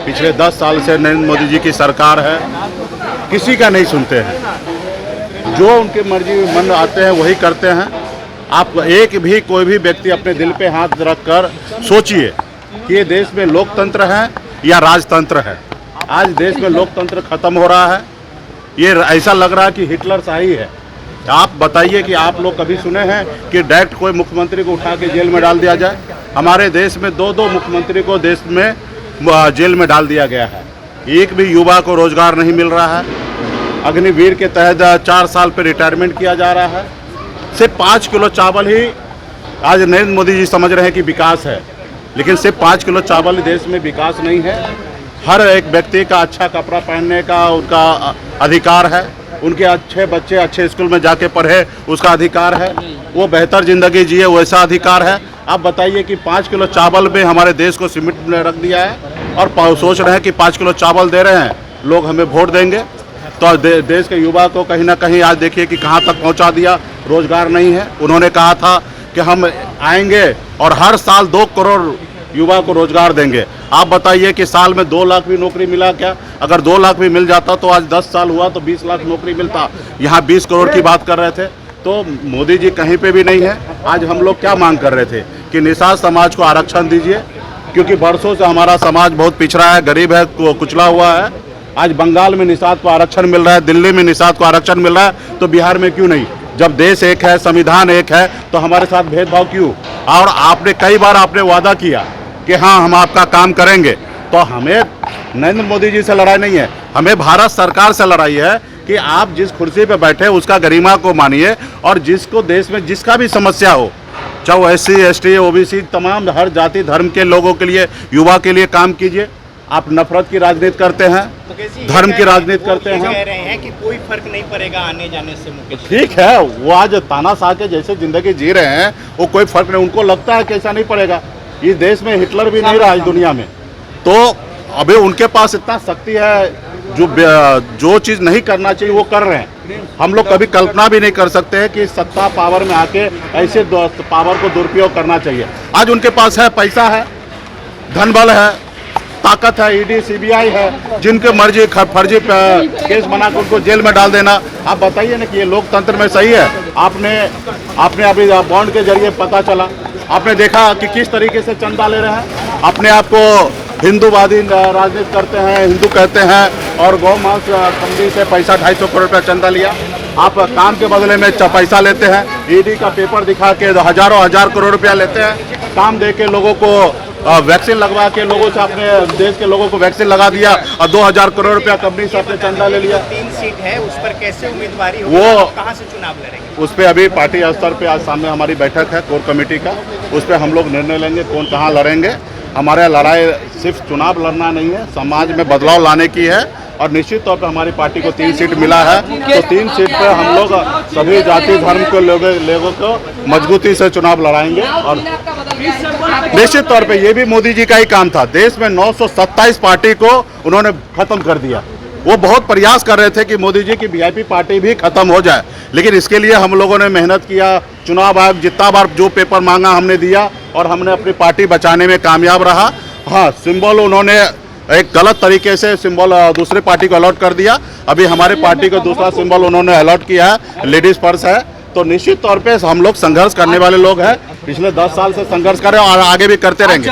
पिछले 10 साल से नरेंद्र मोदी जी की सरकार है, किसी का नहीं सुनते हैं। जो उनकी मर्जी मन आते हैं वही करते हैं। आप एक भी कोई भी व्यक्ति अपने दिल पे हाथ रखकर सोचिए कि ये देश में लोकतंत्र है या राजतंत्र है। आज देश में लोकतंत्र खत्म हो रहा है। ये ऐसा लग रहा है कि हिटलर शाही है। आप बताइए कि आप लोग कभी सुने हैं कि डायरेक्ट कोई मुख्यमंत्री को उठा के जेल में डाल दिया जाए? हमारे देश में दो मुख्यमंत्री को देश में जेल में डाल दिया गया है। एक भी युवा को रोजगार नहीं मिल रहा है। अग्निवीर के तहत 4 साल पर रिटायरमेंट किया जा रहा है। सिर्फ 5 किलो चावल ही आज नरेंद्र मोदी जी समझ रहे हैं कि विकास है, लेकिन सिर्फ 5 किलो चावल देश में विकास नहीं है। हर एक व्यक्ति का अच्छा कपड़ा पहनने का उनका अधिकार है, उनके अच्छे बच्चे अच्छे स्कूल में जाके पढ़े उसका अधिकार है, वो बेहतर ज़िंदगी जिए वैसा अधिकार है। आप बताइए कि 5 किलो चावल में हमारे देश को सिमट में रख दिया है और सोच रहे हैं कि 5 किलो चावल दे रहे हैं, लोग हमें वोट देंगे। तो देश के युवा को कहीं ना कहीं आज देखिए कि कहाँ तक पहुँचा दिया। रोजगार नहीं है। उन्होंने कहा था कि हम आएंगे और हर साल 2 करोड़ युवा को रोजगार देंगे। आप बताइए कि साल में 2 लाख भी नौकरी मिला क्या? अगर 2 लाख भी मिल जाता तो आज 10 साल हुआ तो 20 लाख नौकरी मिलता। यहाँ 20 करोड़ की बात कर रहे थे। तो मोदी जी कहीं पे भी नहीं है। आज हम लोग क्या मांग कर रहे थे कि निषाद समाज को आरक्षण दीजिए, क्योंकि बरसों से हमारा समाज बहुत पिछड़ा है, गरीब है, कुचला हुआ है। आज बंगाल में निषाद को आरक्षण मिल रहा है, दिल्ली में निषाद को आरक्षण मिल रहा है, तो बिहार में क्यों नहीं? जब देश एक है, संविधान एक है, तो हमारे साथ भेदभाव क्यों? और आपने कई बार वादा किया कि हाँ हम आपका काम करेंगे। तो हमें नरेंद्र मोदी जी से लड़ाई नहीं है, हमें भारत सरकार से लड़ाई है कि आप जिस कुर्सी पे बैठे उसका गरिमा को मानिए और जिसको देश में जिसका भी समस्या हो, चाहे वो SC ST OBC तमाम हर जाति धर्म के लोगों के लिए, युवा के लिए काम कीजिए। आप नफरत की राजनीति करते हैं, धर्म की राजनीति करते हैं। कह रहे हैं कि कोई फर्क नहीं पड़ेगा आने जाने से। मुकेश ठीक है, वो आज तानाशाह के जैसे जिंदगी जी रहे हैं, वो कोई फर्क नहीं, उनको लगता है कि ऐसा नहीं पड़ेगा। इस देश में हिटलर भी नहीं रहा इस दुनिया में। तो अभी उनके पास इतना शक्ति है, जो चीज़ नहीं करना चाहिए वो कर रहे हैं। हम लोग कभी कल्पना भी नहीं कर सकते हैं कि सत्ता पावर में आके ऐसे पावर को दुरुपयोग करना चाहिए। आज उनके पास है, पैसा है, धन बल है, ताकत है, ED CBI है, जिनके मर्जी फर्जी केस बनाकर उनको जेल में डाल देना। आप बताइए ना कि ये लोकतंत्र में सही है? आपने अभी बॉन्ड के जरिए पता चला, आपने देखा कि किस तरीके से चंदा ले रहे हैं। अपने आप को हिंदूवादी राजनीति करते हैं, हिंदू कहते हैं, और गौ मांस कंपनी से पैसा 250 करोड़ रुपया चंदा लिया। आप काम के बदले में पैसा लेते हैं, ED का पेपर दिखा के हजार करोड़ रुपया लेते हैं। काम दे के लोगों को वैक्सीन लगवा के लोगों से, अपने देश के लोगों को वैक्सीन लगा दिया और 2000 करोड़ रुपया कंपनी से अपने चंदा ले लिया। 3 सीट है, उस पर कैसे उम्मीदवारी होगी? वो कहाँ से चुनाव लड़ेंगे? उस पर अभी पार्टी स्तर पे आज सामने हमारी बैठक है कोर कमेटी का, उस पर हम लोग निर्णय लेंगे कौन कहाँ लड़ेंगे। हमारे लड़ाई सिर्फ चुनाव लड़ना नहीं है, समाज में बदलाव लाने की है। और निश्चित तौर पर हमारी पार्टी को 3 सीट मिला है, तो 3 सीट पे हम लोग सभी जाति धर्म के लोगों को मजबूती से चुनाव लड़ाएंगे। और निश्चित तौर पे ये भी मोदी जी का ही काम था। देश में 927 पार्टी को उन्होंने खत्म कर दिया। वो बहुत प्रयास कर रहे थे कि मोदी जी की VIP पार्टी भी खत्म हो जाए, लेकिन इसके लिए हम लोगों ने मेहनत किया। चुनाव आयोग जितना बार जो पेपर मांगा हमने दिया और हमने अपनी पार्टी बचाने में कामयाब रहा। हाँ, सिंबल उन्होंने एक गलत तरीके से सिंबल दूसरे पार्टी को अलॉट कर दिया। अभी हमारे पार्टी को दूसरा सिंबल उन्होंने अलॉट किया है, लेडीज पर्स है। तो निश्चित तौर पे हम लोग संघर्ष करने वाले लोग हैं, पिछले 10 साल से संघर्ष कर रहे हैं और आगे भी करते रहेंगे।